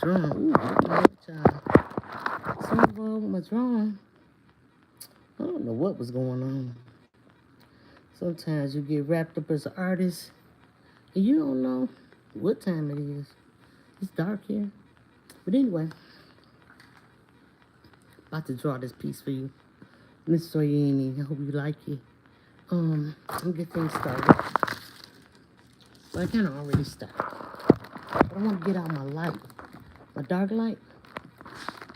Drawing. Ooh, child. Something wrong with my drawing. I don't know what was going on. Sometimes you get wrapped up as an artist and you don't know what time it is. It's dark here. But anyway, about to draw this piece for you. Miss Soyeni, I hope you like it. I'll get things started. Well, I kind of already started. But I want to get out my light, my dark light.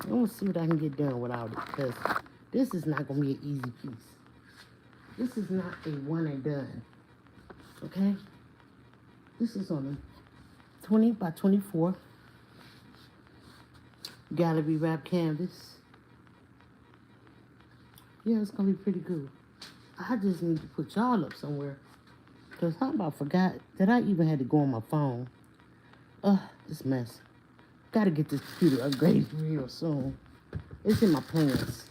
I want to see what I can get done without it, because this is not going to be an easy piece. This is not a one and done, okay? This is on a 20 by 24 gallery wrap canvas. Yeah, it's going to be pretty good. I just need to put y'all up somewhere, because how about forgot that I even had to go on my phone. This mess. Gotta get this computer upgraded real soon. It's in my plans.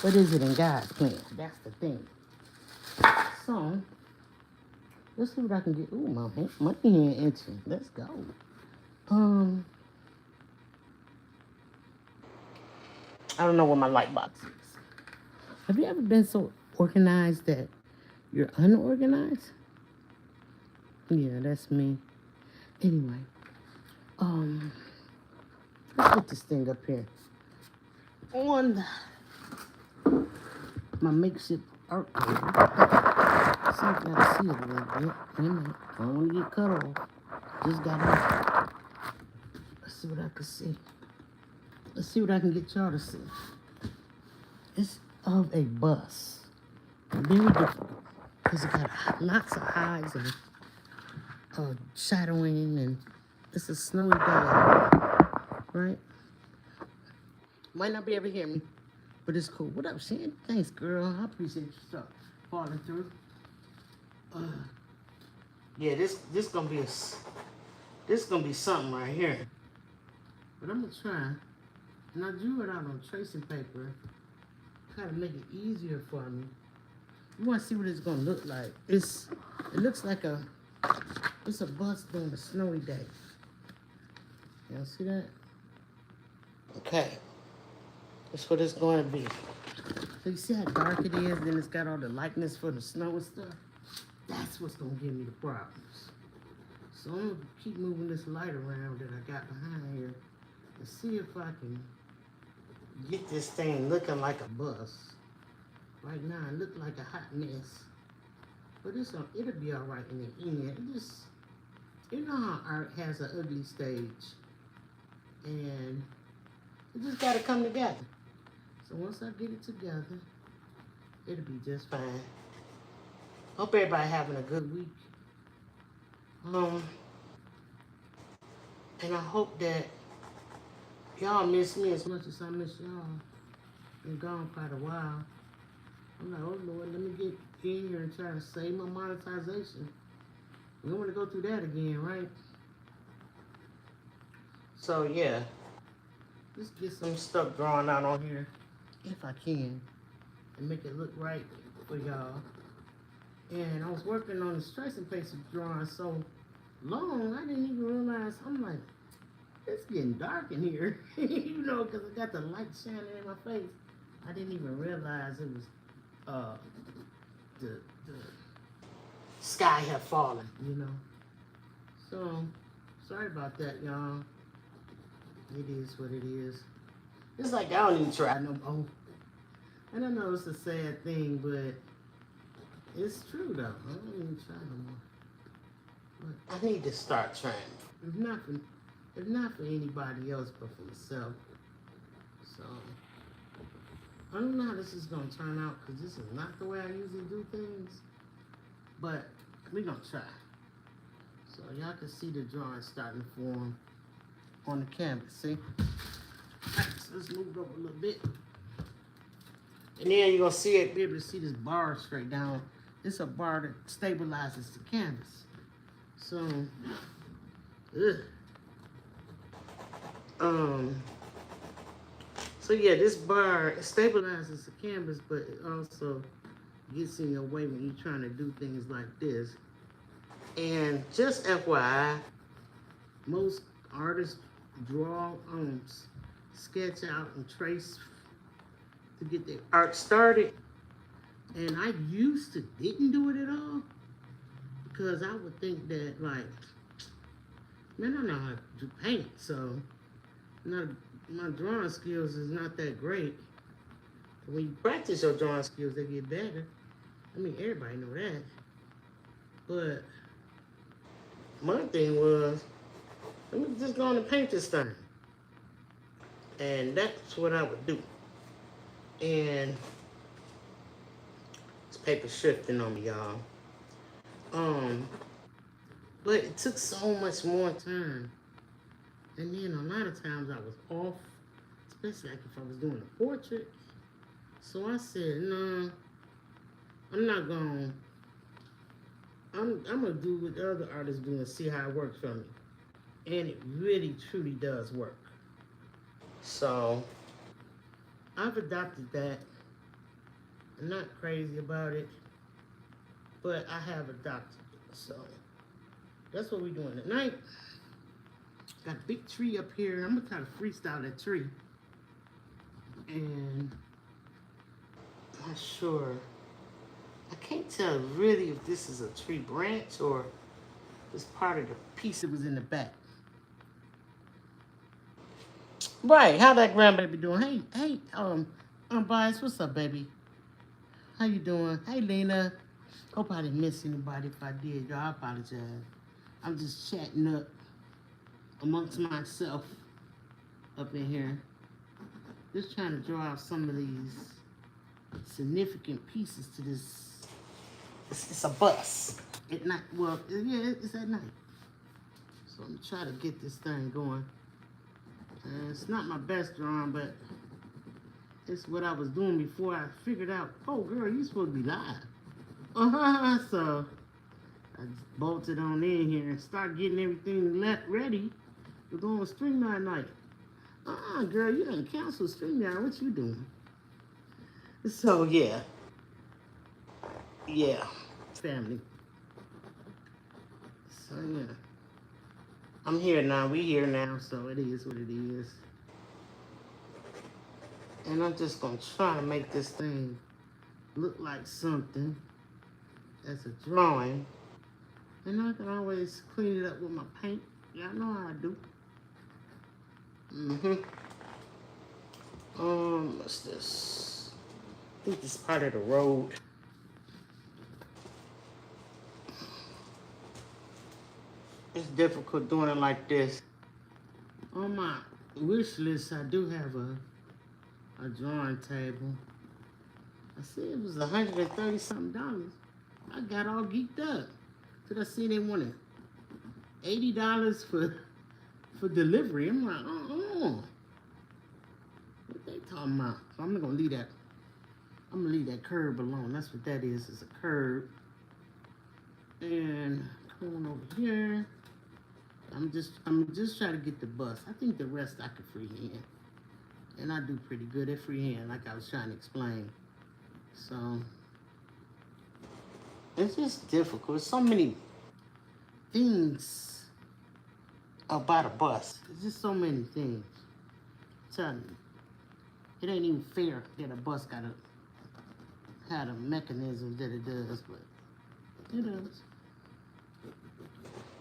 But is it in God's plan? That's the thing. So, let's see what I can get. Ooh, my hand itching. Let's go. I don't know where my light box is. Have you ever been so organized that you're unorganized? Yeah, that's me. Anyway, let's put this thing up here on my makeshift art table. See if I can see it a little bit. Wait a minute. I don't want to get cut off. Just got off. Let's see what I can see. Let's see what I can get y'all to see. It's of a bus. Very difficult. Because it got lots of highs and shadowing, and it's a snowy day. Right? Might not be able to hear me, but it's cool. What up, Shan? Thanks, girl. I appreciate you stuff falling through. Yeah, this gonna be something right here. But I'm gonna try. And I drew it out on tracing paper, kind of make it easier for me. You want to see what it's gonna look like? It looks like it's a bus during a snowy day. Y'all see that? Okay. That's what it's going to be. So you see how dark it is, then it's got all the lightness for the snow and stuff? That's what's going to give me the problems. So I'm going to keep moving this light around that I got behind here and see if I can get this thing looking like a bus. Right now it looks like a hot mess. But it'll be all right in the end. You know how art has an ugly stage. And it just got to come together. So once I get it together, it'll be just fine. Hope everybody having a good week. And I hope that y'all miss me as much as I miss y'all. Been gone quite a while. I'm like, oh Lord, let me get in here and try to save my monetization. We don't want to go through that again, right? So yeah, let's get some stuff drawn out on here, if I can, and make it look right for y'all. And I was working on the tracing paper drawing so long, I didn't even realize, I'm like, it's getting dark in here, you know, because I got the light shining in my face. I didn't even realize it was, the sky had fallen, you know. So, sorry about that, y'all. It is what it is. It's like I don't even try no more. And I know it's a sad thing, but it's true though. I don't even try no more. But I need to start trying. If not for anybody else, but for myself. So I don't know how this is gonna turn out, because this is not the way I usually do things. But we're gonna try. So y'all can see the drawing starting to form on the canvas, see? Alright, so let's move it over a little bit. And then you're gonna be able to see this bar straight down. It's a bar that stabilizes the canvas. So, so yeah, this bar stabilizes the canvas, but it also gets in your way when you're trying to do things like this. And just FYI, most artists draw, sketch out and trace to get the art started. And I used to didn't do it at all because I would think that, like, man, I know how to do paint, so my drawing skills is not that great. When you practice your drawing skills, they get better. I mean, everybody know that. But my thing was, let me just go on and paint this thing. And that's what I would do. And this paper's shifting on me, y'all. But it took so much more time. And then a lot of times I was off, especially like if I was doing a portrait. So I said, no, I'm not going. I'm gonna do what the other artists do and see how it works for me. And it really, truly does work. So I've adopted that. I'm not crazy about it, but I have adopted it. So that's what we're doing tonight. Got a big tree up here. I'm gonna try to freestyle that tree. And I'm not sure. I can't tell really if this is a tree branch or it's part of the piece that was in the back. Right, how that grandbaby doing? Hey, Bias, what's up, baby? How you doing? Hey, Lena. Hope I didn't miss anybody. If I did, y'all, I apologize. I'm just chatting up amongst myself up in here. Just trying to draw out some of these significant pieces to this. It's a bus. At night, well, yeah, it's at night. So I'm trying to get this thing going. It's not my best drawing, but it's what I was doing before I figured out, oh, girl, you're supposed to be live. So I just bolted on in here and started getting everything ready to go on StreamYard night. Girl, you done canceled StreamYard. What you doing? So, yeah. Yeah. Family. So, yeah. I'm here now. We here now, so it is what it is. And I'm just going to try to make this thing look like something as a drawing. And I can always clean it up with my paint. Y'all know how I do. What's this? I think this is part of the road. It's difficult doing it like this. On my wish list, I do have a drawing table. I said it was $130-something. I got all geeked up. Cause I see they wanted $80 for delivery. I'm like, what they talking about? So I'm not gonna leave that. I'm gonna leave that curb alone. That's what that is. It's a curb. And come on over here. I'm just trying to get the bus. I think the rest I can freehand. And I do pretty good at freehand, like I was trying to explain. So it's just difficult. So many things about a bus. There's just so many things. I'm telling you, it ain't even fair that a bus gotta have the mechanism that it does, but it does.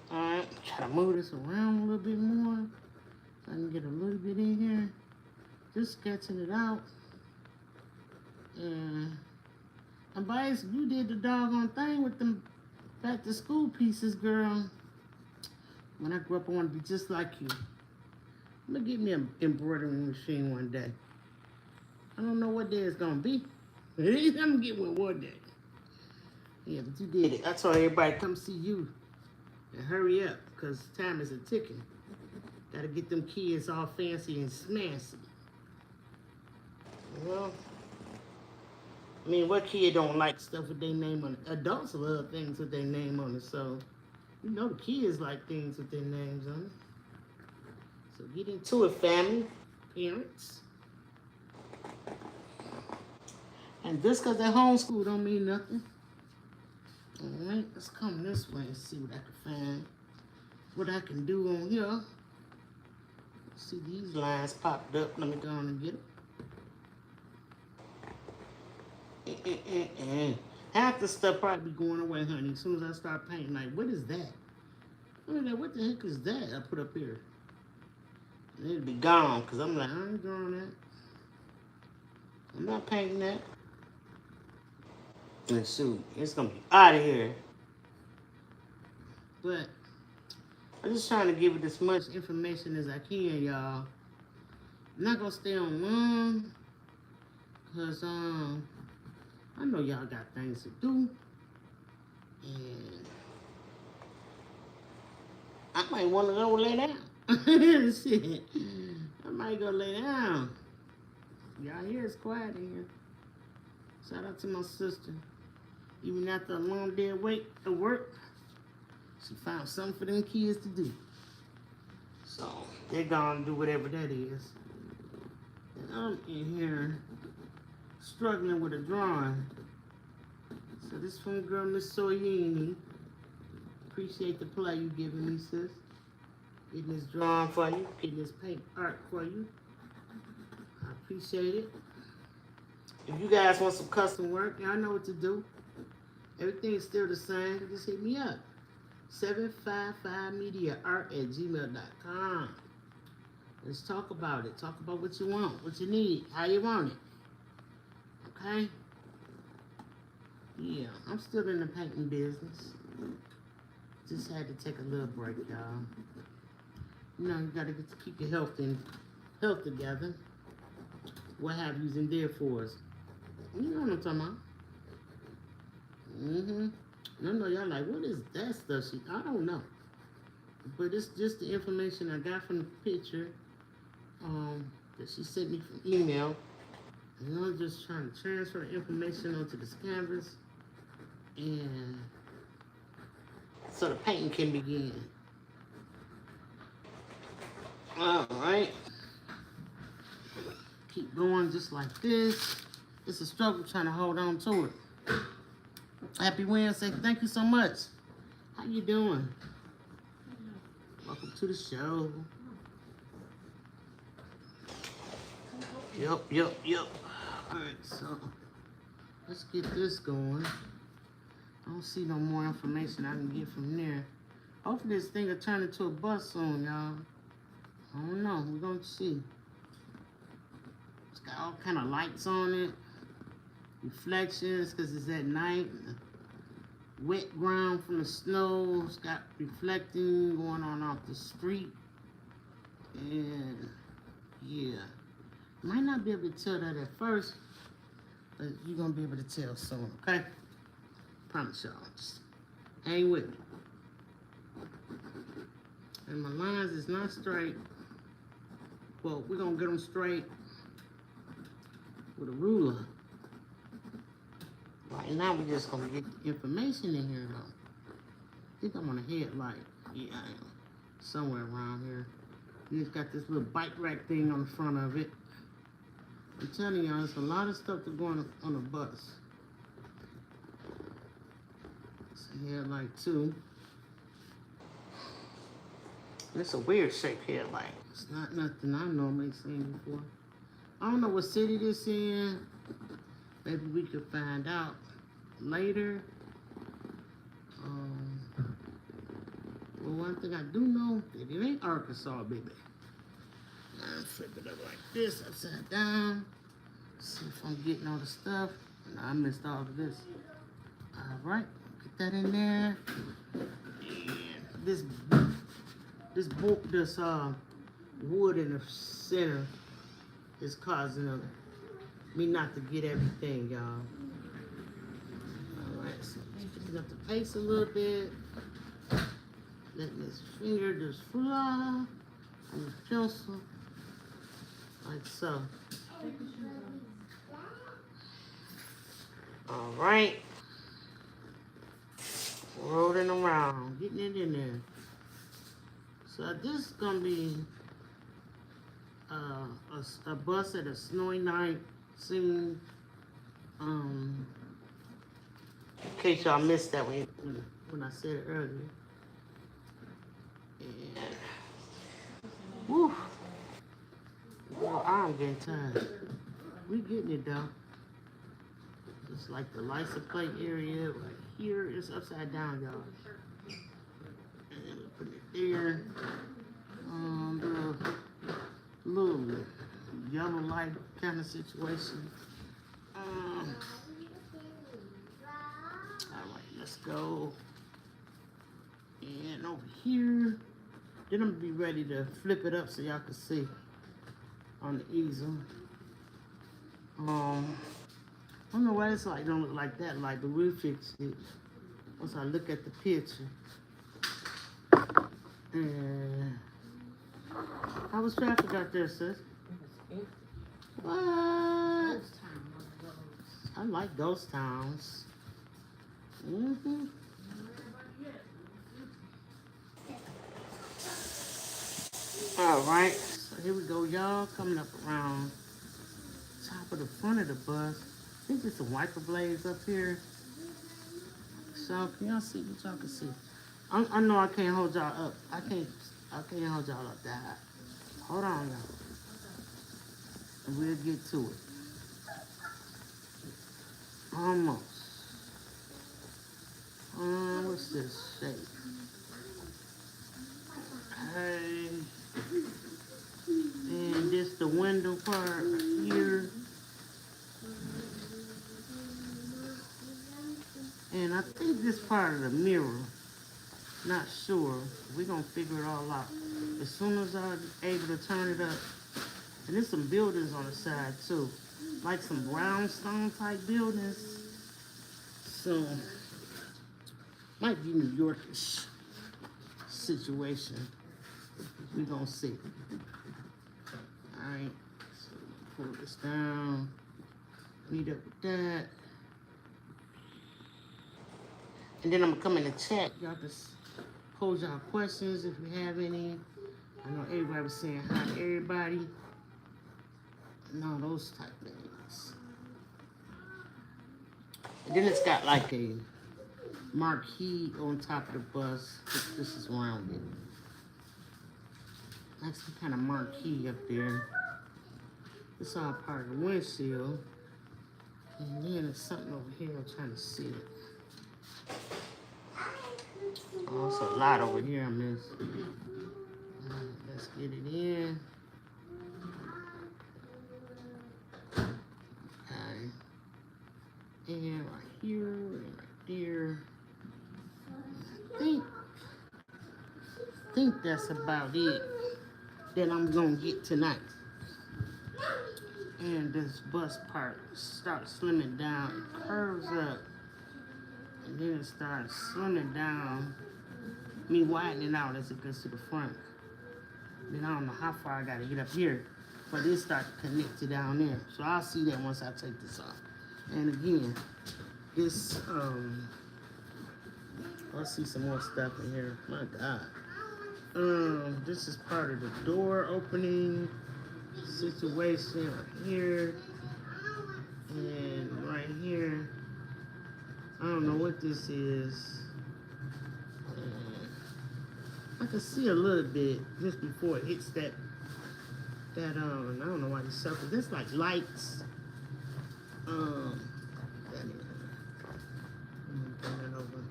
Alright, try to move this around a little bit more so I can get a little bit in here. Just sketching it out. And Bias, you did the doggone thing with them back to school pieces, girl. When I grew up, I wanted to be just like you. I'm gonna get me an embroidering machine one day. I don't know what day it's gonna be. I'm gonna get one day. Yeah, but you did it. I told everybody come see you. And hurry up, because time is a-ticking. Gotta get them kids all fancy and smashy. Well, I mean, what kid don't like stuff with their name on it? Adults love things with their name on it, so you know the kids like things with their names on it. So get into it, family, parents. And just because they're homeschooled don't mean nothing. All right, let's come this way and see what I can find. What I can do on here. See these lines popped up. Let me go on and get them. Half the stuff probably going away, honey, as soon as I start painting. Like, what is that? I mean, like, what the heck is that I put up here? And it'll be gone, because I'm like, I ain't drawing that. I'm not painting that. And shoot, it's going to be out of here. But I'm just trying to give it as much information as I can, y'all. I'm not going to stay on long, because, I know y'all got things to do, and I might want to go lay down. Shit, I might go lay down. Y'all hear it's quiet in here. Shout out to my sister. Even after a long day of work, she found something for them kids to do. So they're gonna do whatever that is. And I'm in here struggling with a drawing. So this from girl Miss Soyini. Appreciate the play you giving me, sis. Getting this drawing for you, getting this paint art for you. I appreciate it. If you guys want some custom work, y'all know what to do. Everything is still the same. Just hit me up. 755mediaart@gmail.com. Let's talk about it. Talk about what you want, what you need, how you want it. Okay? Yeah, I'm still in the painting business. Just had to take a little break, y'all. You know, you gotta get to keep your health together. What have you's in there for us? You know what I'm talking about? No, y'all like, what is that stuff? I don't know. But it's just the information I got from the picture that she sent me from email. And I'm just trying to transfer the information onto this canvas, and so the painting can begin. All right. Keep going just like this. It's a struggle trying to hold on to it. Happy Wednesday. Thank you so much. How you doing? Welcome to the show. Yep. All right, so let's get this going. I don't see no more information I can get from there. Hopefully this thing will turn into a bus soon, y'all. I don't know. We're going to see. It's got all kind of lights on it. Reflections, because it's at night. Wet ground from the snow. It's got reflecting going on off the street. And, yeah. Might not be able to tell that at first, but you're going to be able to tell soon, okay? Promise y'all. Just hang with me. And my lines is not straight. Well, we're going to get them straight with a ruler. Right now, we're just going to get the information in here, though. I think I'm on a headlight. Yeah, I am. Somewhere around here. It's got this little bike rack thing on the front of it. I'm telling y'all, there's a lot of stuff that's going on a bus. It's a headlight, too. It's a weird shaped headlight. It's not nothing I normally seen before. I don't know what city this in. Maybe we could find out later. Well, one thing I do know, that it ain't Arkansas, baby. I'll flip it up like this, upside down. See if I'm getting all the stuff. No, I missed all of this. All right, get that in there. And this wood in the center is causing me not to get everything, y'all. All right, so picking up the pace a little bit. Letting this finger just fly on the pencil, like so. All right. Rolling around, getting it in there. So this is gonna be a bus at a snowy night scene. In case y'all missed that when I said it earlier. And woo, Oh, I'm getting tired. We getting it though. Just like the license plate area right here is upside down, y'all. And we put it there. The little yellow light kind of situation. All right, let's go. And over here, then I'm gonna be ready to flip it up so y'all can see on the easel. I don't know why this light don't look like that light, but we'll fix it once I look at the picture. And how was traffic out there, sis? What? I like ghost towns. All right, so here we go, y'all. Coming up around top of the front of the bus. I think there's some wiper blades up here. So can y'all see what y'all can see? I know I can't hold y'all up. I can't hold y'all up that high. Hold on, y'all. And we'll get to it. Almost. What's this shape? Okay. And this the window part right here. And I think this part of the mirror. Not sure. We're gonna figure it all out. As soon as I'm able to turn it up. And there's some buildings on the side too. Like some brownstone type buildings. So might be New Yorkish situation. We're gonna see. Alright. So pull this down. Meet up with that. And then I'm gonna come in the chat. Y'all just pose y'all questions if you have any. I know everybody was saying hi to everybody. No, those type things. And then it's got like a marquee on top of the bus. This is rounded. Like some kind of marquee up there. It's all part of the windshield. And then there's something over here. I'm trying to see it. Oh, it's a lot over here I missed. Let's get it in. Okay. And right here and right there. I think that's about it that I'm gonna get tonight. And this bus part starts slimming down. It curves up. And then it starts slimming down. Me widening out as it gets to the front. Then I don't know how far I gotta get up here for this start to connect to down there. So I'll see that once I take this off. And again, this let's see some more stuff in here. My God. This is part of the door opening situation right here. And right here. I don't know what this is. I can see a little bit just before it hits that I don't know why it's circle. There's like lights. Bring that over.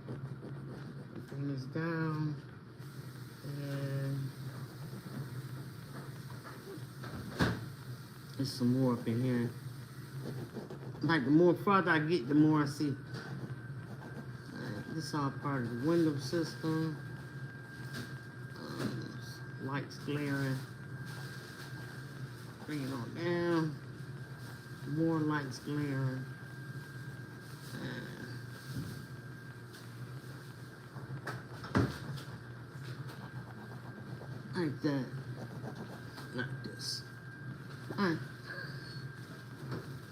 Bring this down. And there's some more up in here. Like the more farther I get, the more I see. This is all part of the window system. Lights glaring. Bring it on down. More lights glaring. Like that. Like this. Alright.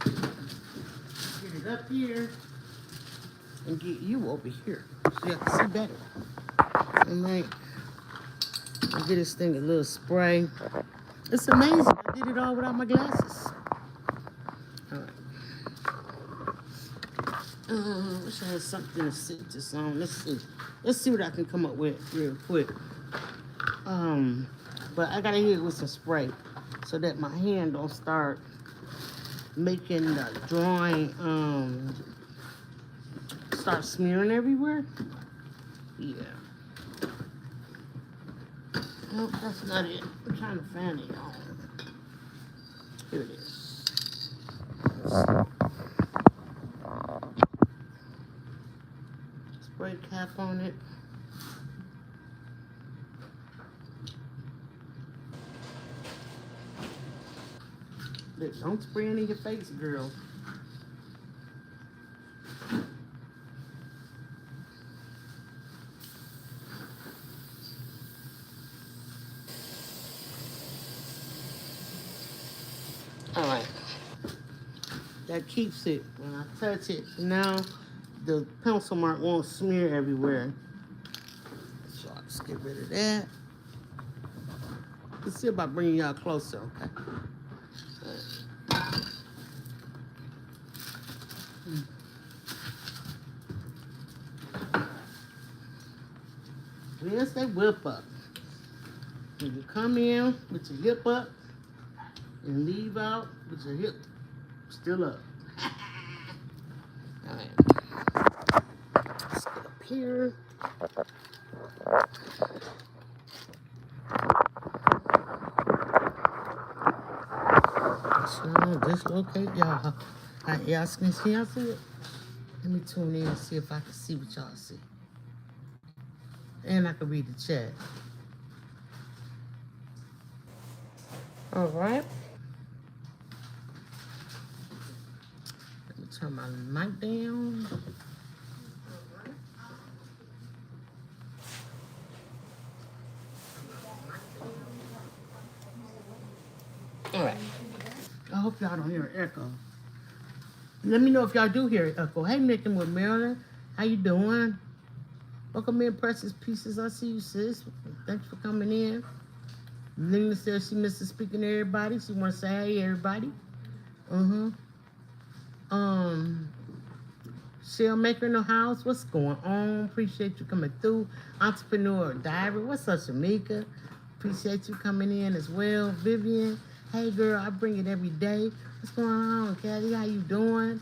Get it up here. And get you over here so you can see better. Alright. I'll get this thing a little spray. It's amazing. I did it all without my glasses. Alright. Wish I had something to sit this on. Let's see. Let's see what I can come up with real quick. But I gotta hit it with some spray. So so that my hand don't start making the drawing, start smearing everywhere. Yeah. Nope, that's not it. I'm trying to find it, y'all. Here it is. Spray cap on it. Look, don't spray it in your face, girl. All right. That keeps it when I touch it. Now the pencil mark won't smear everywhere. So I'll just get rid of that. Let's see about bringing y'all closer, okay? Where's that whip up? When you come in with your hip up and leave out with your hip still up. All right. Let's get up here. So dislocate y'all. Y'all can see, y'all see it? Let me tune in and see if I can see what y'all see. And I can read the chat. All right. Let me turn my mic down. All right. I hope y'all don't hear an echo. Let me know if y'all do hear an echo. Hey, Nick and with Marilyn. How you doing? Welcome in, Precious Pieces. I see you, sis. Thanks for coming in. Lena says she misses speaking to everybody. She wants to say, hey, everybody. Shell Maker in the house. What's going on? Appreciate you coming through. Entrepreneur Diary. What's up, Shamika? Appreciate you coming in as well. Vivian. Hey, girl. I bring it every day. What's going on, Caddy? How you doing?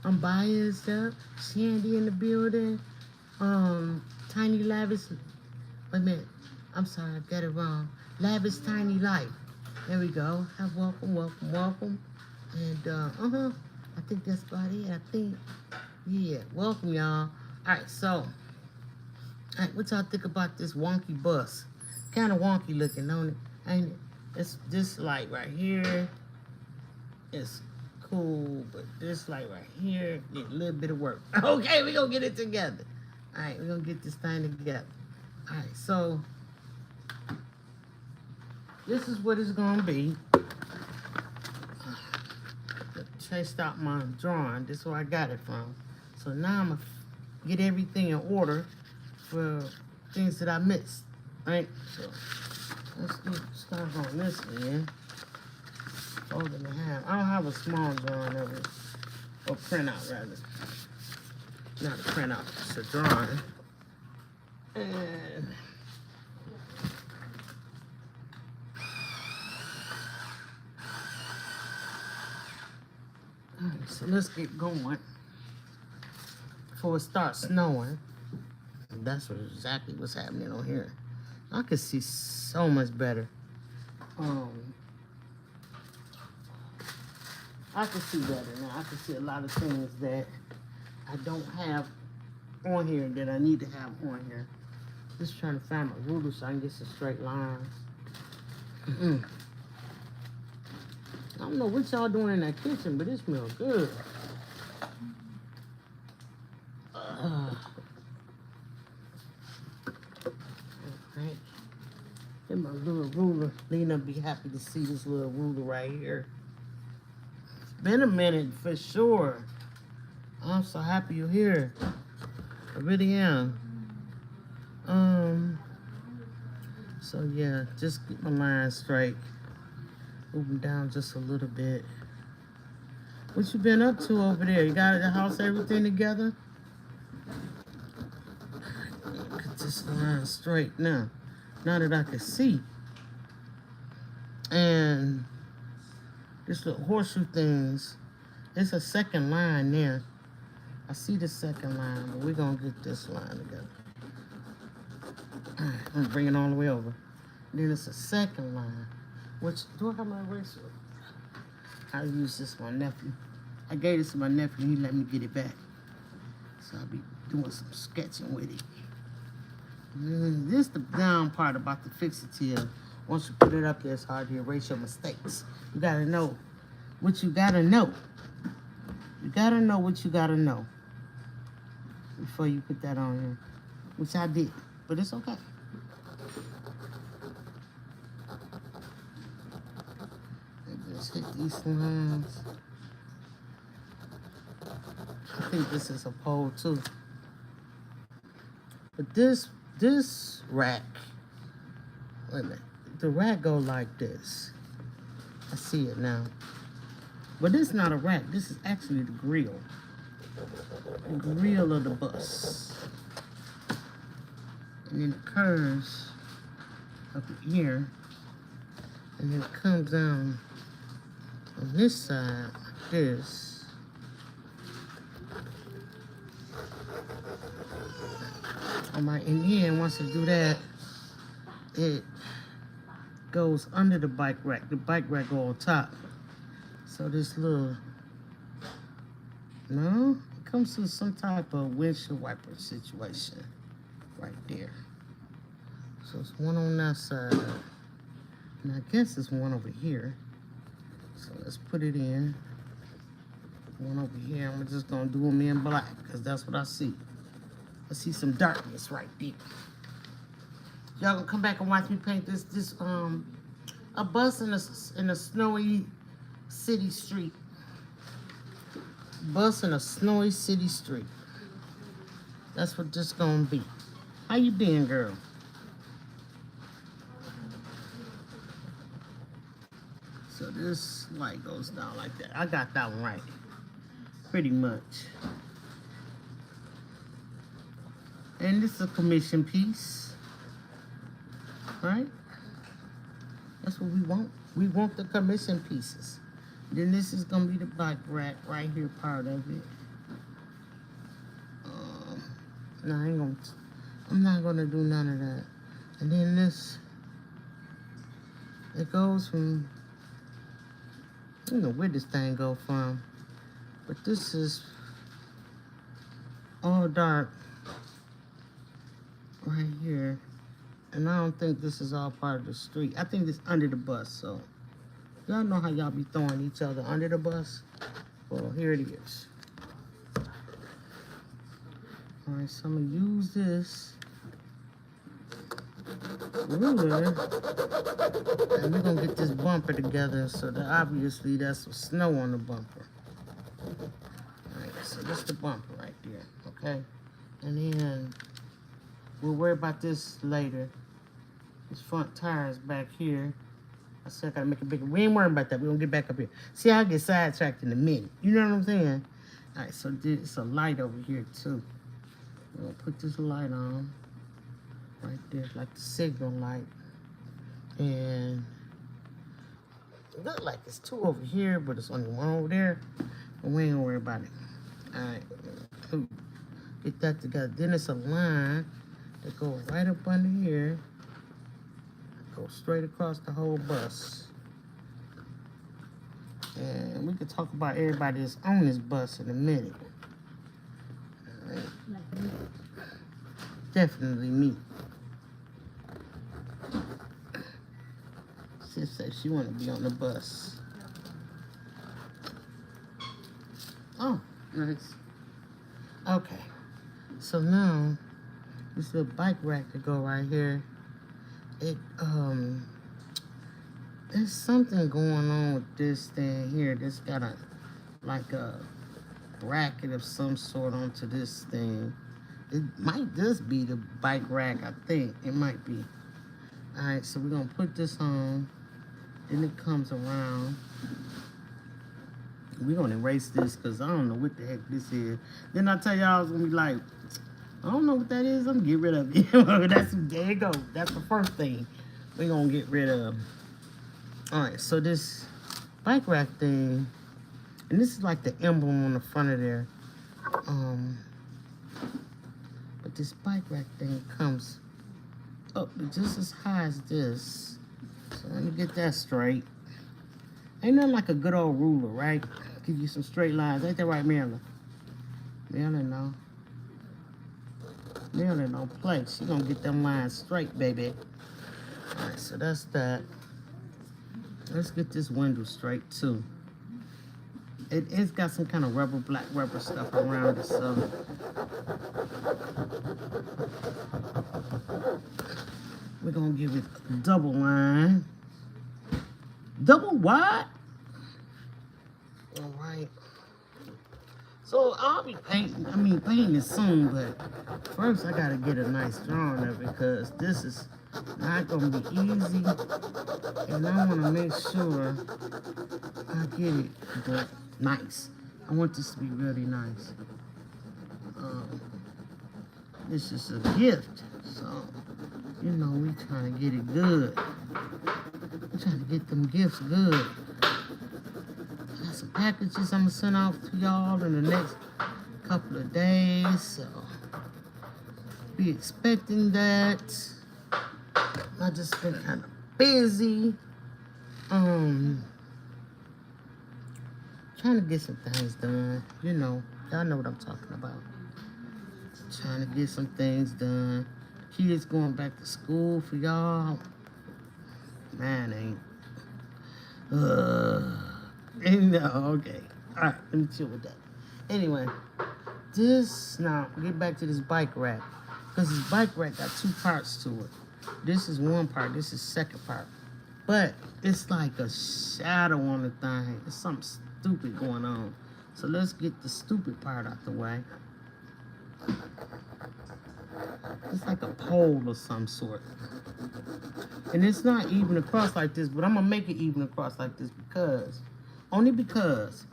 I'm biased up. Shandy in the building. Tiny Lavish. Wait a minute. I'm sorry, I got it wrong. Lavish Tiny Life. There we go. Hi, welcome, welcome, welcome. And I think that's about it. I think, yeah, welcome, y'all. All right, so, all right, what y'all think about this wonky bus? Kind of wonky looking, don't it? Ain't it? It's this light right here. It's cool, but this light right here need a little bit of work. Okay, we're gonna get it together. All right, we're gonna get this thing together. All right, so this is what it's gonna be. Traced out my drawing. This is where I got it from. So now I'm gonna get everything in order for things that I missed. Right? So let's get started on this end. Fold it in half. I don't have a small drawing of it, or printout rather. Not a printout, it's a drawing. And all right, so let's get going before it starts snowing. That's exactly what's happening on here. I can see so much better. I can see better now. I can see a lot of things that I don't have on here that I need to have on here. Just trying to find my ruler so I can get some straight lines. I don't know what y'all doing in that kitchen, but it smells good. Okay. Get my little ruler. Lena be happy to see this little ruler right here. It's been a minute for sure. I'm so happy you're here. I really am. So yeah, just get my lines straight. Move them down just a little bit. What you been up to over there? You got the house, everything together? Get this line straight now. Now that I can see. And this little horseshoe things, it's a second line there. I see the second line, but we're gonna get this line together. Alright, I'm gonna bring it all the way over. Then it's a second line, which, do I have my eraser? I use this with my nephew. I gave this to my nephew, and he let me get it back. So I'll be doing some sketching with it. This is the down part about the fixative. Once you put it up there, it's hard to erase your mistakes. You gotta know what you gotta know. You gotta know what you gotta know before you put that on here, which I did, but it's okay. Just hit these lines. I think this is a pole too. But this rack, wait a minute, the rack go like this. I see it now. But this is not a rack, this is actually the grill. The grill of the bus. And then it curves up here. And then it comes down on this side like this. And then once you do that, it goes under the bike rack. The bike rack go on top. So this little, no, it comes to some type of windshield wiper situation right there. So it's one on that side. And I guess there's one over here. So let's put it in. One over here. I'm just gonna do them in black because that's what I see. I see some darkness right there. Y'all gonna come back and watch me paint this a bus in a snowy city street. Bus in a snowy city street. That's what this gonna be. How you been, girl? So this light goes down like that. I got that one right. Pretty much. And this is a commission piece. Right? That's what we want. We want the commission pieces. Then this is gonna be the bike rack right here, part of it. No, I'm not gonna do none of that. And then this, it goes from, I don't know where this thing go from, but this is all dark right here. And I don't think this is all part of the street. I think it's under the bus, so. Y'all know how y'all be throwing each other under the bus? Well, here it is. All right, so I'm gonna use this ruler, and we're gonna get this bumper together so that obviously that's some snow on the bumper. All right, so that's the bumper right there, okay? And then we'll worry about this later. This front tire is back here. I said I gotta make it bigger. We ain't worrying about that. We're gonna get back up here. See, I'll get sidetracked in a minute. You know what I'm saying? All right, so there's a light over here too. We're gonna put this light on right there, like the signal light. And it looks like it's two over here, but it's only one over there. And we ain't gonna worry about it. All right, get that together. Then it's a line that goes right up under here. Go straight across the whole bus. And we could talk about everybody that's on this bus in a minute. All right. Definitely me. Sis said she want to be on the bus. Oh, nice. Okay. So now, this little bike rack to go right here. There's something going on with this thing here. This got like a bracket of some sort onto this thing. It might just be the bike rack, I think. It might be. All right, so we're gonna put this on. Then it comes around. We're gonna erase this because I don't know what the heck this is. Then I tell y'all I was gonna be like, I don't know what that is. I'm gonna get rid of it. There you go. That's the first thing we're gonna get rid of. Alright, so this bike rack thing, and this is like the emblem on the front of there. But this bike rack thing comes up just as high as this. So let me get that straight. Ain't nothing like a good old ruler, right? Give you some straight lines. Ain't that right, Marilyn? Marilyn, no. Marilyn don't play. She gonna get them lines straight, baby. Alright, so that's that. Let's get this window straight, too. It's got some kind of black rubber stuff around it, so. We're gonna give it a double line. Double wide? All right. So I'll be painting it soon, but first I gotta get a nice drawing of it because this is not gonna be easy. And I wanna make sure I get it nice. I want this to be really nice. This is a gift, so you know we trying to get it good. We're trying to get them gifts good. I got some packages I'm gonna send off to y'all in the next couple of days, so be expecting that. I just been kind of busy. Trying to get some things done. You know, y'all know what I'm talking about. Trying to get some things done. Kids going back to school for y'all. Man, okay. Alright, let me chill with that. Anyway, now, get back to this bike rack. Because this bike rack got two parts to it. This is one part, this is second part. But it's like a shadow on the thing. It's something stupid going on. So let's get the stupid part out the way. It's like a pole of some sort. And it's not even across like this, but I'm gonna make it even across like this only because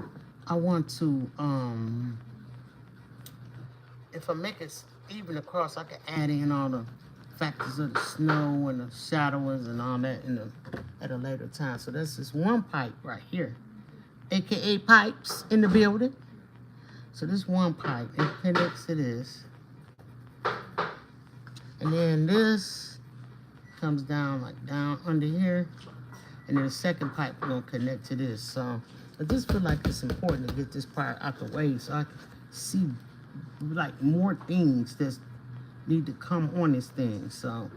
I want to, if I make it even across, I can add in all the factors of the snow and the shadows and all that at a later time. So that's just one pipe right here, aka pipes in the building. So this one pipe, it connects to this. And then this comes down like down under here. And then the second pipe will connect to this. So I just feel like it's important to get this part out the way so I can see like more things that need to come on this thing. So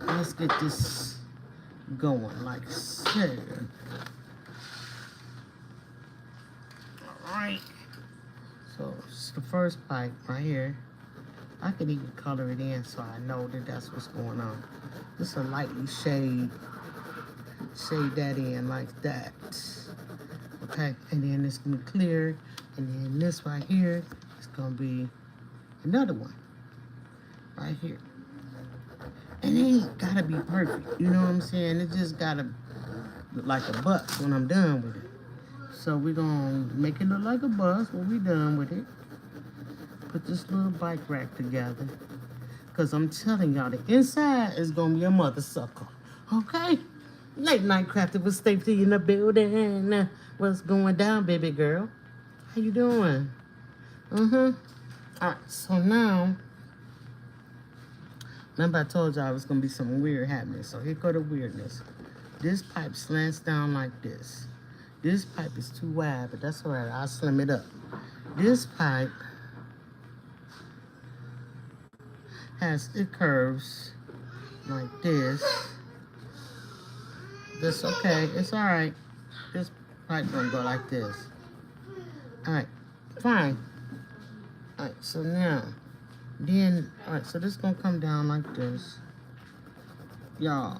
let's get this going like so. Alright. So it's the first pipe right here. I could even color it in so I know that that's what's going on. Just a lightly shade that in like that. Okay, and then it's gonna be clear, and then this right here is gonna be another one right here. And it ain't gotta be perfect, you know what I'm saying? It just gotta look like a bus when I'm done with it. So we're gonna make it look like a bus when we're done with it. Put this little bike rack together. Cause I'm telling y'all, the inside is gonna be a mother sucker. Okay? Late night crafting with Stacey in the building. What's going down, baby girl? How you doing? Alright, so now, remember I told y'all it was gonna be some weird happening. So here go the weirdness. This pipe slants down like this. This pipe is too wide, but that's alright, I'll slim it up. This pipe it curves like this. This okay, it's alright. This pipe gonna go like this. Alright, fine. Alright, so now, alright, so this gonna come down like this. Y'all.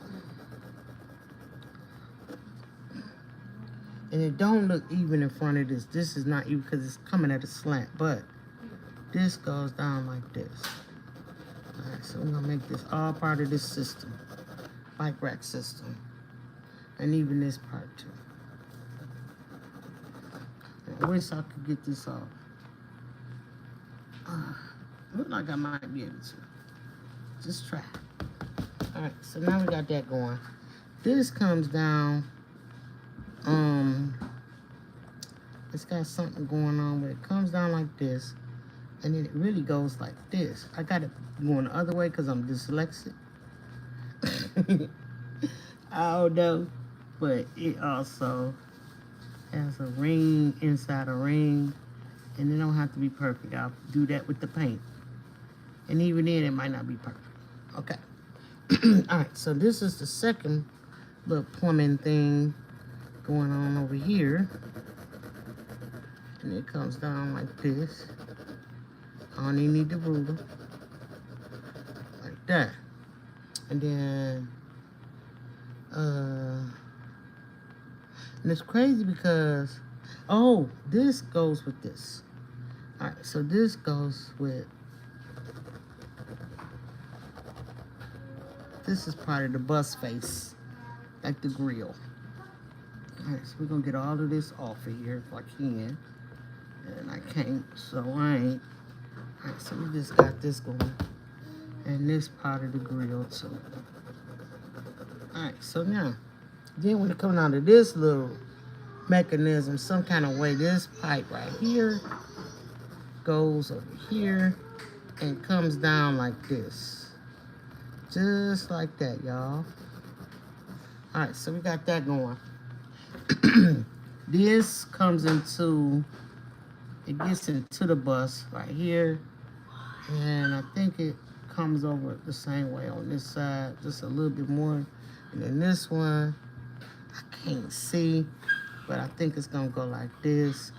And it don't look even in front of this. This is not even because it's coming at a slant, but this goes down like this. Alright, so we're gonna make this all part of this system. Bike rack system. And even this part too. I wish I could get this off. Look like I might be able to. Just try. Alright, so now we got that going. This comes down It's got something going on where it comes down like this, and then it really goes like this. I got it going the other way because I'm dyslexic. I don't know. But it also has a ring inside a ring, and it don't have to be perfect. I'll do that with the paint. And even then, it might not be perfect. Okay. Alright, so this is the second little plumbing thing going on over here. And it comes down like this. I only need the ruler. Like that. And then, and it's crazy because, oh, this goes with this. Alright, so this goes with, this is part of the bus face, like the grill. Alright, so we're gonna get all of this off of here if I can. And I can't, so I ain't. Alright, so we just got this going. And this part of the grill too. Alright, so now, then when it comes down to this little mechanism, some kind of way, this pipe right here goes over here and comes down like this. Just like that, y'all. Alright, so we got that going. This comes into, it gets into the bus right here. And I think it comes over the same way on this side, just a little bit more. And then this one, I can't see, but I think it's gonna go like this.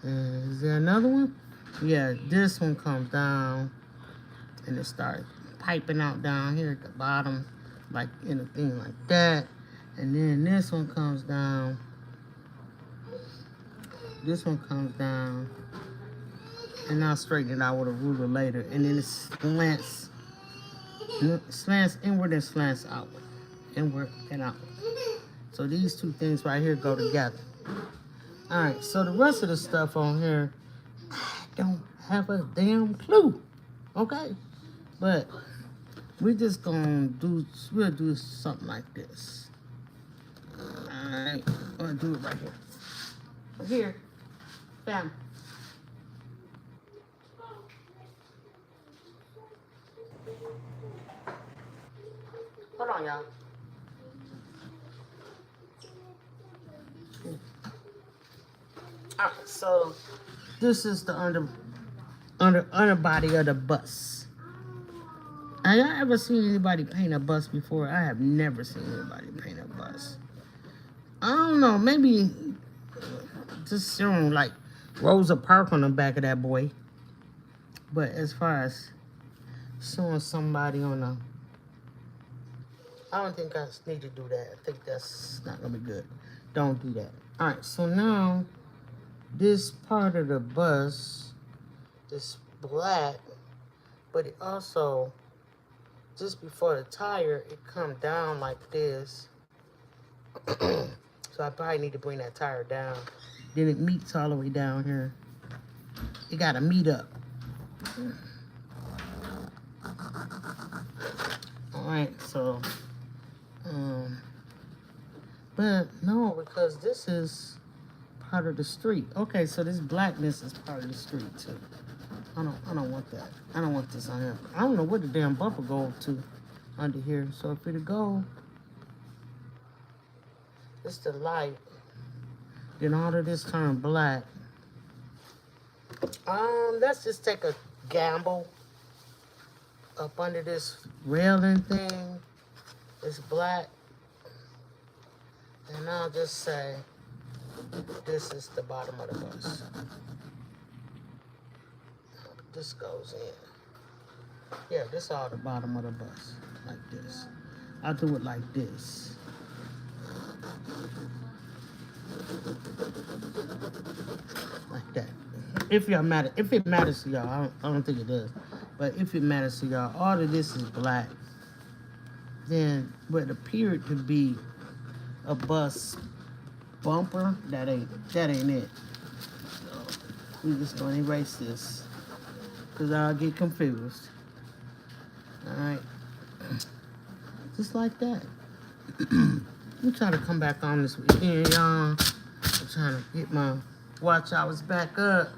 And is there another one? Yeah, this one comes down and it starts piping out down here at the bottom, like in a thing like that. And then this one comes down. This one comes down. And I'll straighten it out with a ruler later. And then it slants inward and slants outward. Inward and outward. So these two things right here go together. Alright, so the rest of the stuff on here, I don't have a damn clue. Okay? But we're just gonna we'll do something like this. Alright, I'm gonna do it right here. Right here. Bam. Hold on, y'all. Alright, so this is the underbody of the bus. Have y'all ever seen anybody paint a bus before? I have never seen anybody paint a bus. I don't know, maybe just showing like Rosa Parks on the back of that boy. But as far as showing somebody on a, I don't think I need to do that. I think that's not gonna be good. Don't do that. Alright, so now this part of the bus is black, but it also, just before the tire, it comes down like this. So I probably need to bring that tire down. Then it meets all the way down here. It gotta meet up. Alright, so but no, because this is part of the street. Okay, so this blackness is part of the street too. I don't want that. I don't want this on here. I don't know where the damn bumper goes to under here. So if it'll go, it's the light. Then all of this turn black. Let's just take a gamble up under this railing thing. It's black. And I'll just say this is the bottom of the bus. This goes in. Yeah, this is all the bottom of the bus. Like this. I'll do it like this. Like that. If y'all matter, if it matters to y'all, I don't think it does. But if it matters to y'all, all of this is black. Then what appeared to be a bus bumper, that ain't it. So we're just gonna erase this, because I'll get confused. Alright. Just like that. I'm trying to come back on this weekend, y'all. I'm trying to get my Watch, I was back up.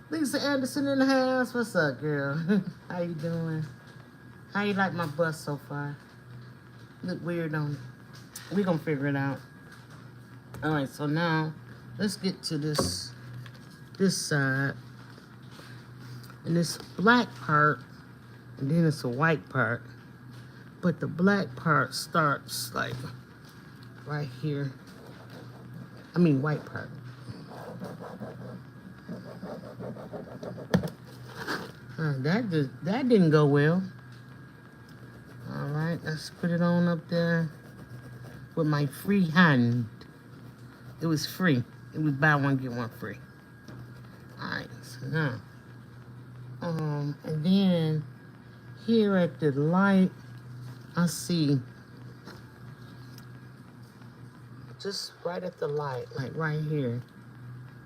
Lisa Anderson in the house. What's up, girl? How you doing? How you like my bust so far? Look weird on it. We gonna figure it out. All right, so now let's get to this side. And this black part, and then it's a white part. But the black part starts like right here. I mean white part. That didn't go well. All right, let's put it on up there with my free hand. It was free. It was buy one get one free. All right, so now, and then here at the light, I see just right at the light, like right here,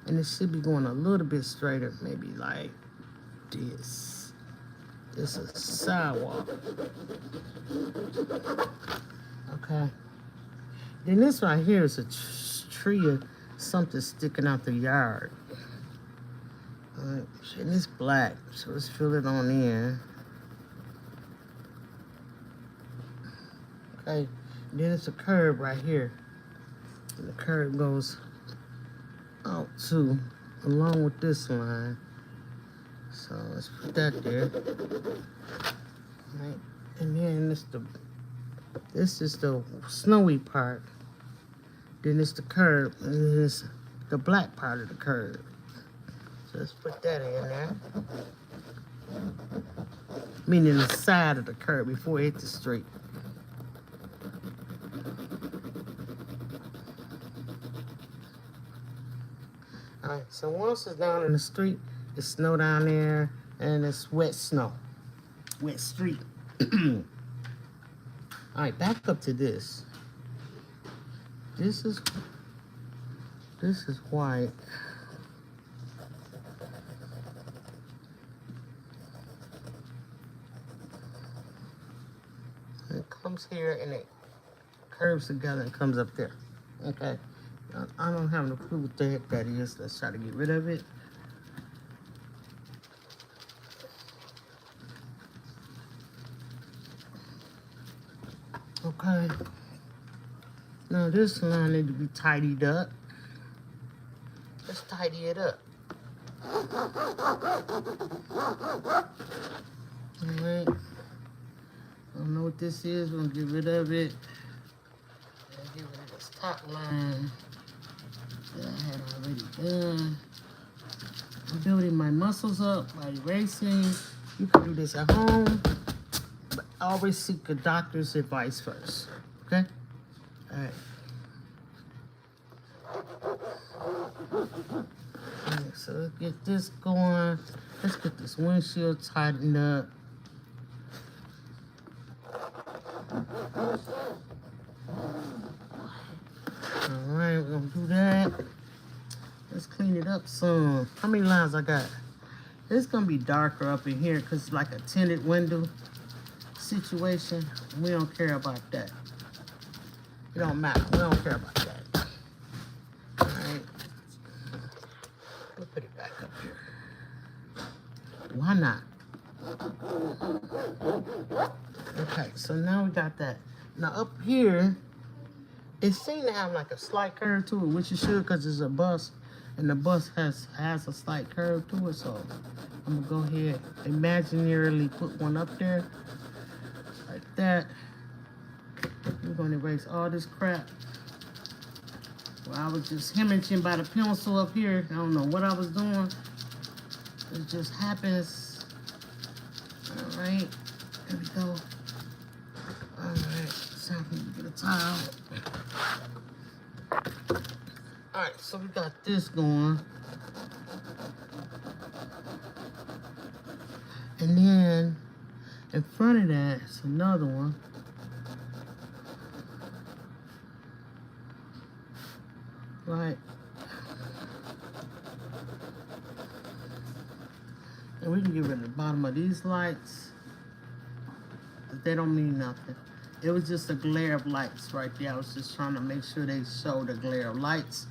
and it should be going a little bit straighter, maybe like this. This is a sidewalk. Okay. Then this right here is a tree or something sticking out the yard. Alright, and it's black, so let's fill it on in. Okay, then it's a curve right here. And the curve goes out too, along with this line. So let's put that there. Right. And then this is the snowy part. Then it's the curve, and then it's the black part of the curve. So let's put that in there. Meaning the side of the curve before it hits the street. Alright, so once it's down in the street, it's snow down there, and it's wet snow. Wet street. Alright, back up to this. This is white. It comes here and it curves together and comes up there. Okay. I don't have no clue what the heck that is. Let's try to get rid of it. Okay. Now this line needs to be tidied up. Let's tidy it up. Alright. I don't know what this is. We're gonna get rid of it. Get rid of this top line that I had already done. I'm building my muscles up by erasing. You can do this at home, but always seek a doctor's advice first. Okay? Alright. Alright, so let's get this going. Let's get this windshield tightened up. Alright, we're gonna do that. Let's clean it up some. How many lines I got? It's gonna be darker up in here because it's like a tinted window situation. We don't care about that. It don't matter. We don't care about that. Alright. We'll put it back up here. Why not? Okay, so now we got that. Now up here, it seems to have like a slight curve to it, which it should because it's a bus, and the bus has a slight curve to it. So I'm gonna go ahead imaginarily put one up there, like that. We're gonna erase all this crap. Well, I was just hemorrhaging by the pencil up here. I don't know what I was doing. It just happens. All right, there we go. All right, it's time for me to get a towel. All right, so we got this going. And then in front of that, it's another one. Right. And we can get rid of the bottom of these lights. But they don't mean nothing. It was just a glare of lights right there. I was just trying to make sure they show the glare of lights.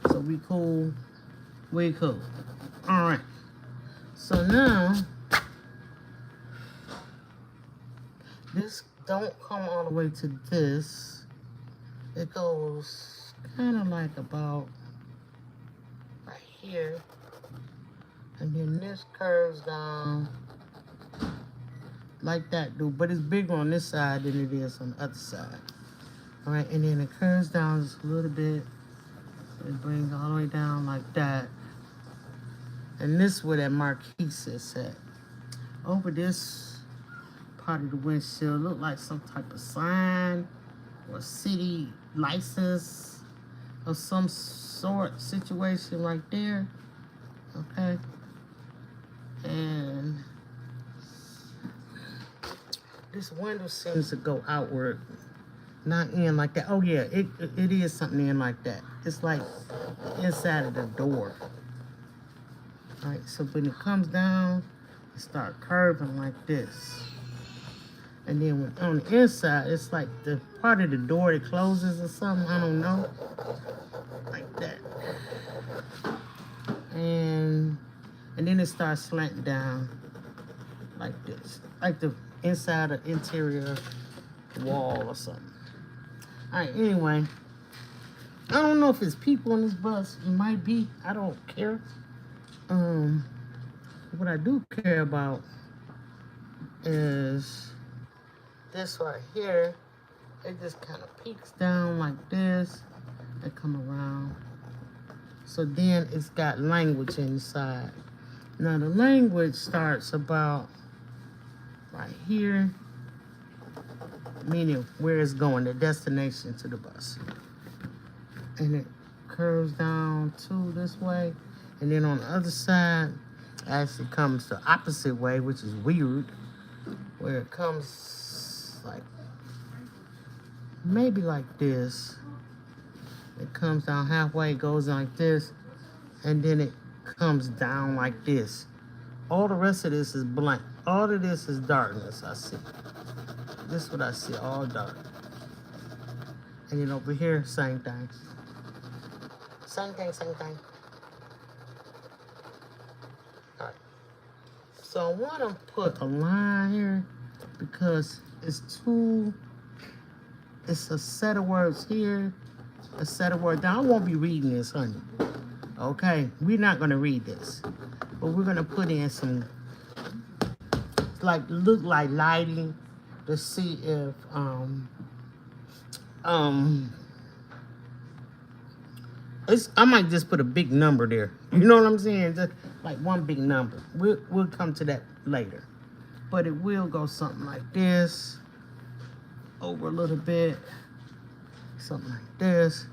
So So we cool. We cool. All right. So now, this don't come all the way to this. It goes kind of like about right here. And then this curves down like that, dude. But it's bigger on this side than it is on the other side. All right, and then it curves down just a little bit. It brings all the way down like that. And this is where that marquee sits at. Over this part of the windshield look like some type of sign or city license of some sort situation right there. Okay. And this window seems to go outward, not in like that. Oh yeah, it is something in like that. It's like the inside of the door. All right, so when it comes down, it start curving like this. And then when on the inside, it's like the part of the door that closes or something, I don't know. Like that. And then it starts slanting down like this. Like the inside of interior wall or something. All right, anyway. I don't know if it's people on this bus. It might be. I don't care. What I do care about is this right here. It just kind of peeks down like this and come around. So then it's got language inside. Now the language starts about right here, meaning where it's going, the destination to the bus. And it curves down to this way. And then on the other side, actually comes the opposite way, which is weird, where it comes like, maybe like this. It comes down halfway, goes like this, and then it comes down like this. All the rest of this is blank. All of this is darkness, I see. This is what I see, all dark. And then over here, same thing. Same thing, same thing. All right. So I want to put a line here because it's a set of words here, a set of words. Now, I won't be reading this, honey. Okay? We're not going to read this. But we're going to put in some, look like lighting to see if, I might just put a big number there. You know what I'm saying? Just like one big number. We'll come to that later. But it will go something like this. Over a little bit. Something like this.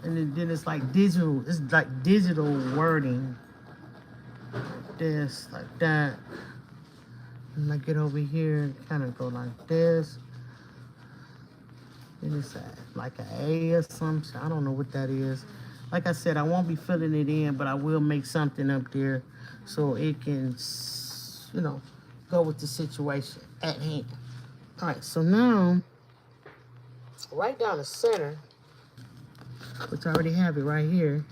And then it's like digital. It's like digital wording. Like this, like that. And I get over here, kind of go like this. And it's like an A or something. I don't know what that is. Like I said, I won't be filling it in, but I will make something up there so it can, you know, go with the situation at hand. All right, so now, right down the center, which I already have it right here,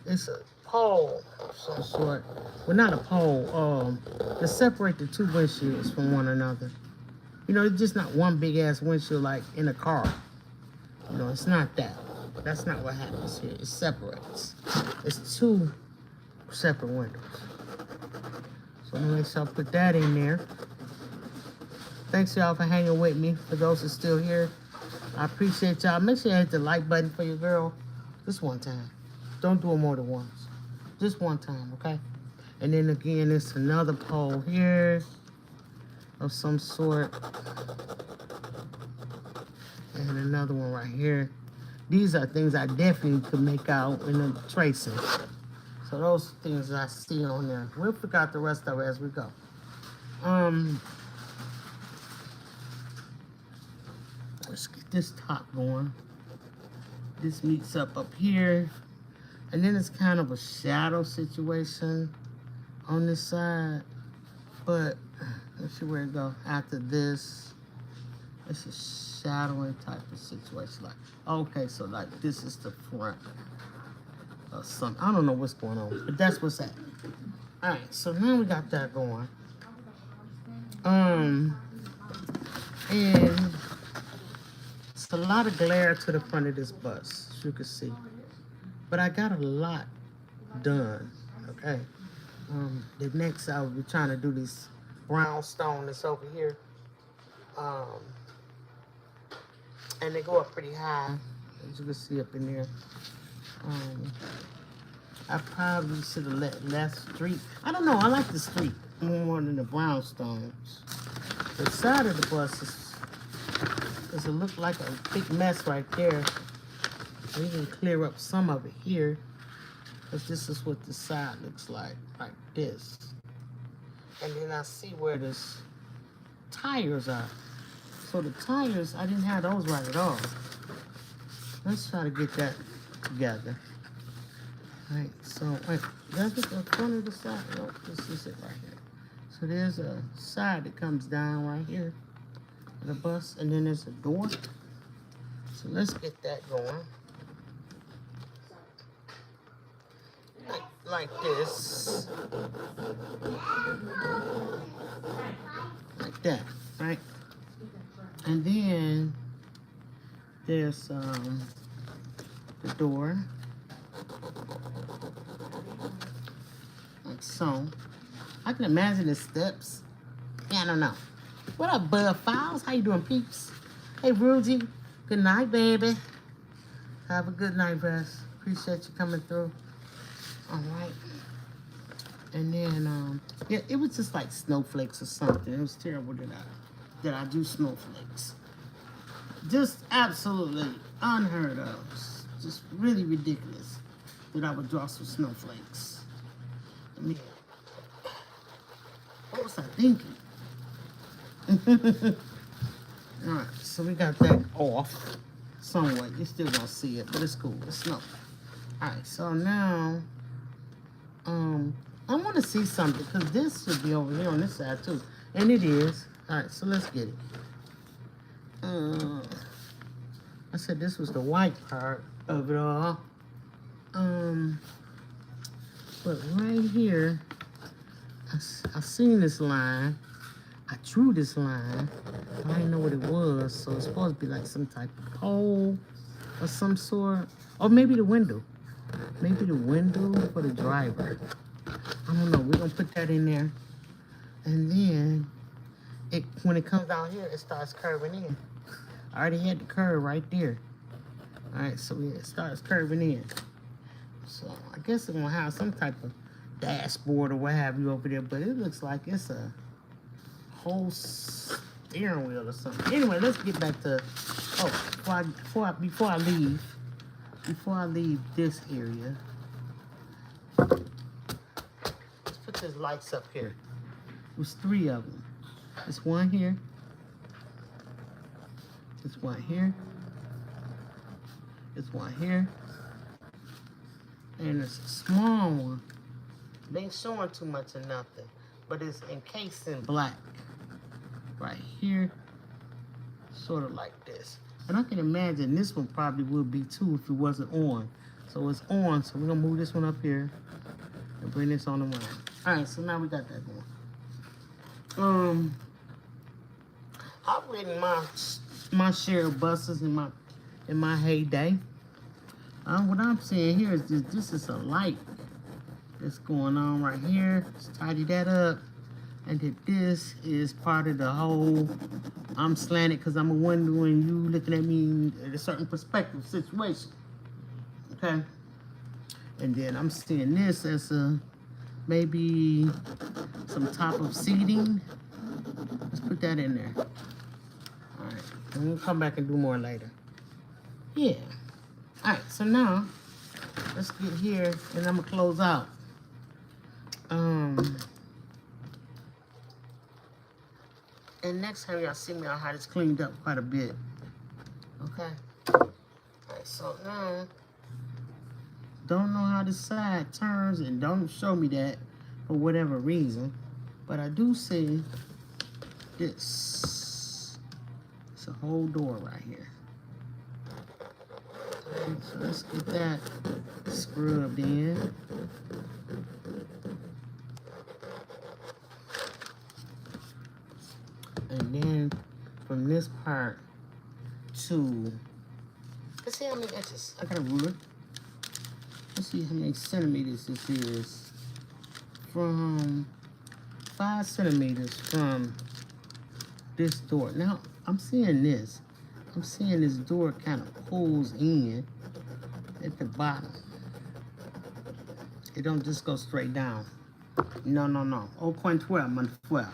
it's a pole of some sort. Well, not a pole, to separate the two windshields from one another. You know, it's just not one big ass windshield like in a car. You know, it's not that. That's not what happens here. It separates. It's two separate windows. So I'm gonna make sure I put that in there. Thanks y'all for hanging with me. For those who are still here, I appreciate y'all. Make sure you hit the like button for your girl. Just one time. Don't do it more than once. Just one time, okay? And then again, it's another pole here of some sort. And another one right here. These are things I definitely could make out in the tracing. So those things I see on there. We'll figure out the rest of it as we go. Let's get this top going. This meets up here. And then it's kind of a shadow situation on this side. But let's see where it goes after this. It's a shadowing type of situation. Like, okay, so like this is the front. or something. I don't know what's going on, but that's what's happening. All right, so now we got that going. And it's a lot of glare to the front of this bus, as you can see. But I got a lot done, okay? The next I will be trying to do this brownstone that's over here. And they go up pretty high, as you can see up in there. I probably should have let less streak. I don't know, I like the streak more than the brownstones. The side of the bus does it look like a big mess right there. We can clear up some of it here, because this is what the side looks like this. And then I see where this tires are. So the tires, I didn't have those right at all. Let's try to get that together. All right, so wait, that's the front of the side. Oh, this is it right here. So there's a side that comes down right here, the bus, and then there's a door. So let's get that going. Like this. Like that, right? And then there's the door. Like so. I can imagine the steps. Yeah, I don't know. What up, Bud Files? How you doing, peeps? Hey, Rudy. Good night, baby. Have a good night, Russ. Appreciate you coming through. All right. And then, yeah, it was just like snowflakes or something. It was terrible that I do snowflakes. Just absolutely unheard of. Just really ridiculous that I would draw some snowflakes. I mean, what was I thinking? All right, so we got that off somewhat. You're still gonna see it, but it's cool. It's snow. All right, so now, I want to see something because this should be over here on this side too, and it is. All right, so let's get it. I said this was the white part of it all. But right here, I seen this line. I drew this line. I didn't know what it was, so it's supposed to be like some type of pole or some sort, or maybe the window. Maybe the window for the driver. I don't know. We're gonna put that in there, and then when it comes down here, it starts curving in. I already had the curve right there. All right, so it starts curving in. So I guess it's gonna have some type of dashboard or what have you over there, but it looks like it's a whole steering wheel or something. Anyway, let's get back to before I leave this area. Let's put these lights up here. There's 3 of them. There's one here. There's one here. There's one here. And it's a small one. They ain't showing too much of nothing, but it's encased in black. Right here, sort of like this. And I can imagine this one probably would be too if it wasn't on. So it's on, so we're gonna move this one up here and bring this on around. All right, so now we got that going. I've ridden my share of buses in my heyday. What I'm seeing here is this is a light that's going on right here. Let's tidy that up. And that this is part of the whole, I'm slanted because I'm a one when you looking at me at a certain perspective situation. Okay? And then I'm seeing this as maybe some type of seating. Let's put that in there. All right. And we'll come back and do more later. Yeah. All right. So now, let's get here and I'm going to close out. And next time y'all see me, I'll have this cleaned up quite a bit. Okay? Alright, so now, don't know how the side turns and don't show me that for whatever reason. But I do see this. It's a whole door right here. So let's get that scrubbed in. And then from this part to, let's see how many inches. I got a ruler. Let's see how many centimeters this is. From 5 centimeters from this door. Now, I'm seeing this. I'm seeing this door kind of pulls in at the bottom. It don't just go straight down. No, no, no. 0.12, my 12.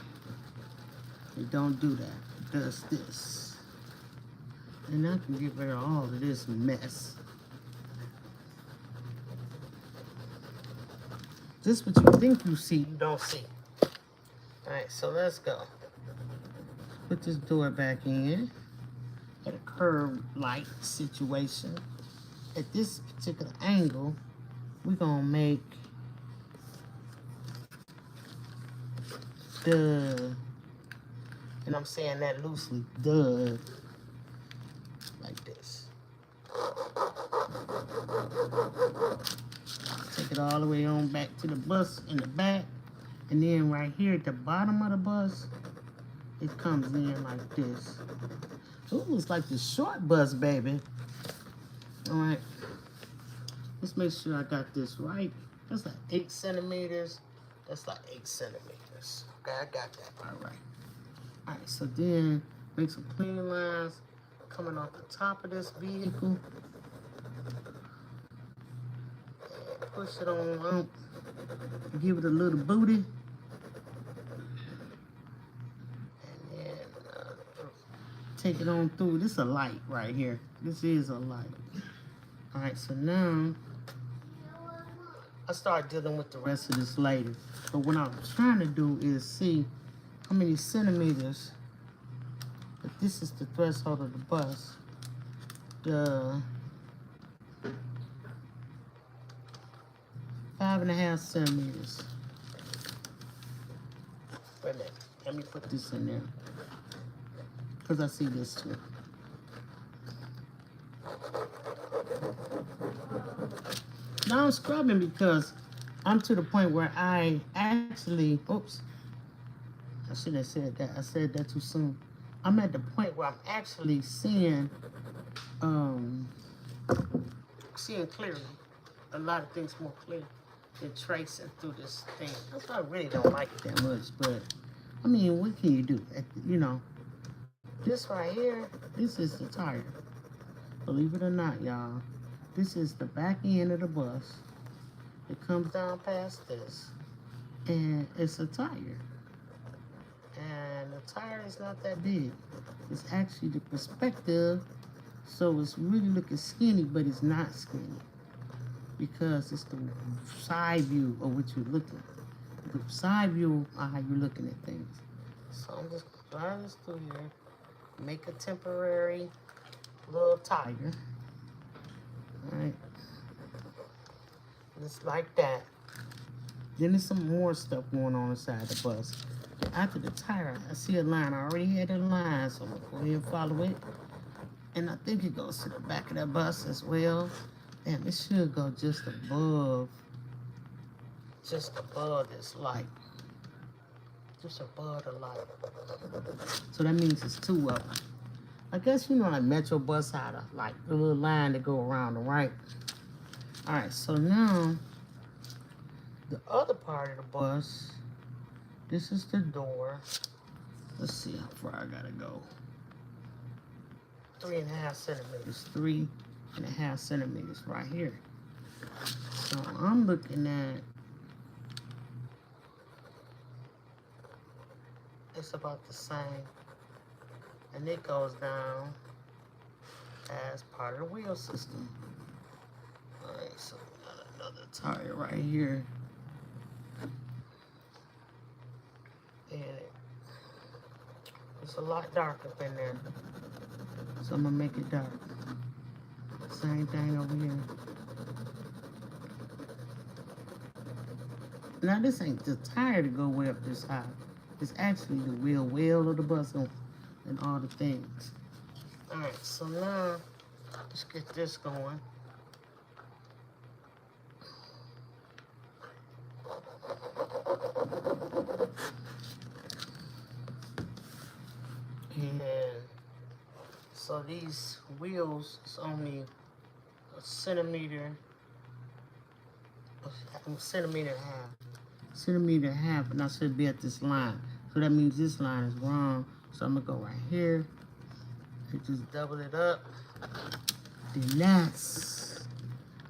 It don't do that. It does this. And I can get rid of all of this mess. Just what you think you see, you don't see. Alright, so let's go. Put this door back in at a curved light situation. At this particular angle, we're gonna make the, and I'm saying that loosely, the, like this. Take it all the way on back to the bus in the back. And then right here at the bottom of the bus, it comes in like this. Ooh, it's like the short bus, baby. All right. Let's make sure I got this right. That's like 8 centimeters. That's like 8 centimeters. Okay, I got that part right. All right, so then make some clean lines coming off the top of this vehicle. And push it on out. Give it a little booty. And then take it on through. This is a light right here. This is a light. All right, so now I'll start dealing with the rest of this later. But what I'm trying to do is see how many centimeters. If this is the threshold of the bus, the 5.5 centimeters. Wait a minute. Let me put this in there. Because I see this too. Now I'm scrubbing because I'm to the point where I actually, oops. I shouldn't have said that. I said that too soon. I'm at the point where I'm actually seeing clearly. A lot of things more clear than tracing through this thing. That's why I really don't like it that much. But, I mean, what can you do? You know, this right here, this is the tire. Believe it or not, y'all. This is the back end of the bus. It comes down past this. And it's a tire. And the tire is not that big. It's actually the perspective. So it's really looking skinny, but it's not skinny. Because it's the side view of what you're looking at. The side view of how you're looking at things. So I'm just going to drive this through here. Make a temporary little tire. Alright. Just like that. Then there's some more stuff going on inside the bus. After the tire, I see a line. I already had a line, so I'm going to go ahead and follow it. And I think it goes to the back of that bus as well. Damn, it should go just above this light. Just above the light. So that means it's 2 of them. I guess, you know, like Metro bus had a like a little line to go around the right. All right, so now the other part of the bus, this is the door. Let's see how far I gotta go. 3.5 centimeters. 3.5 centimeters right here. So I'm looking at, it's about the same. And it goes down as part of the wheel system. Alright, so we got another tire right here. And it's a lot dark up in there. So I'm gonna make it dark. Same thing over here. Now this ain't the tire to go way up this high. It's actually the wheel well of the bus and all the things. Alright, so now let's get this going. And so these wheels is only a centimeter and a half, and I should be at this line. So that means this line is wrong. So I'm gonna go right here and just double it up. Then that's,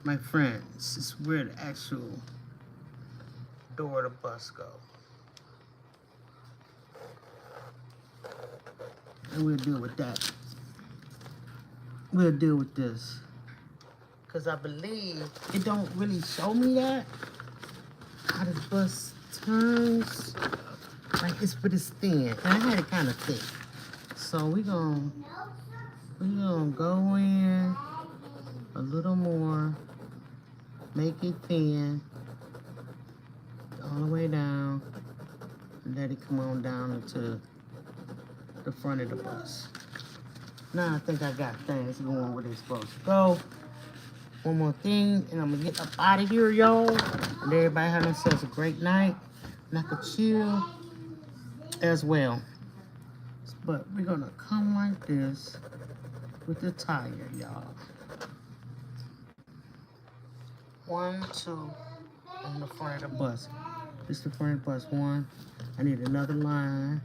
my friends, is where the actual door of the bus go. And we'll deal with that. We'll deal with this. Because I believe it don't really show me that. How this bus turns. Like it's, but it's thin. And I had it kind of thick. So we gonna go in a little more. Make it thin. All the way down. And let it come on down into the front of the bus. Now I think I got things going where they're supposed to go. One more thing, and I'm gonna get up out of here, y'all. And everybody have themselves a great night. And I could chill as well. But we're gonna come like this with the tire, y'all. 1, 2 on the front of the bus. This is the front of the bus. 1. I need another line,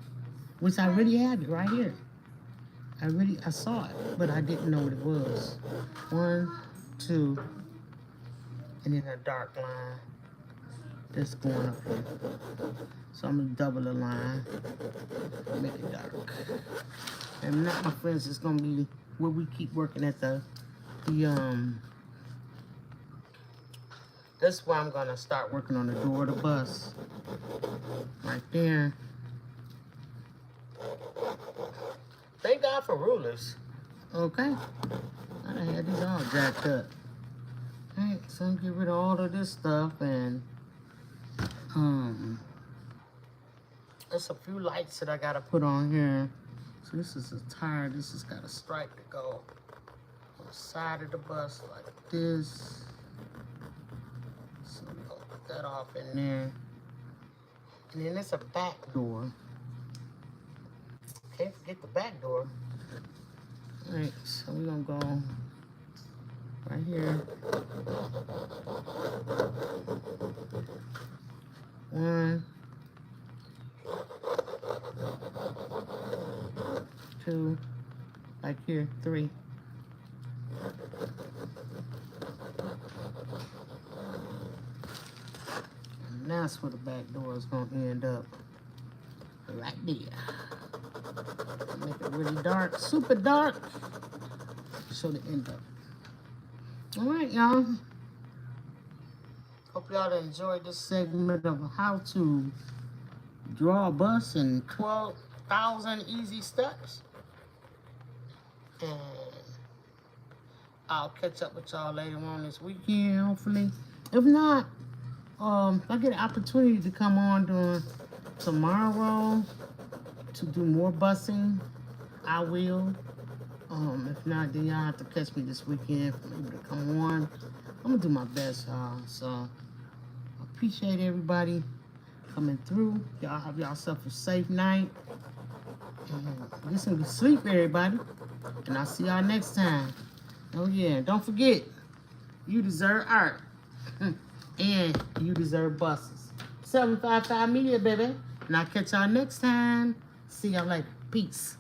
which I already have it right here. I saw it, but I didn't know what it was. 1, 2, and then a dark line that's going up here. So I'm gonna double the line, make it dark. And that, my friends, is gonna be where we keep working at that's where I'm gonna start working on the door of the bus. Right there. Thank God for rulers. Okay. I done had these all jacked up. Alright, so I'm get rid of all of this stuff, and there's a few lights that I gotta put on here. So this is a tire. This has got a stripe to go on the side of the bus like this. So we're gonna put that off in there. And then there's a back door. Can't forget the back door. Alright, so we're gonna go right here. 1, 2, like here, 3. And that's where the back door is gonna end up. Right there. Make it really dark, super dark. Show the end up. Alright, y'all. Hope y'all enjoyed this segment of how to draw a bus in 12,000 easy steps. And I'll catch up with y'all later on this weekend, hopefully. If not, if I get an opportunity to come on during tomorrow to do more busing, I will. If not, then y'all have to catch me this weekend for me to come on. I'm gonna do my best, y'all. So I appreciate everybody coming through. Y'all have yourself a safe night. And listen to sleep, everybody. And I'll see y'all next time. Oh yeah, don't forget, you deserve art. And you deserve buses. 755 Media, baby. And I'll catch y'all next time. See y'all later. Peace.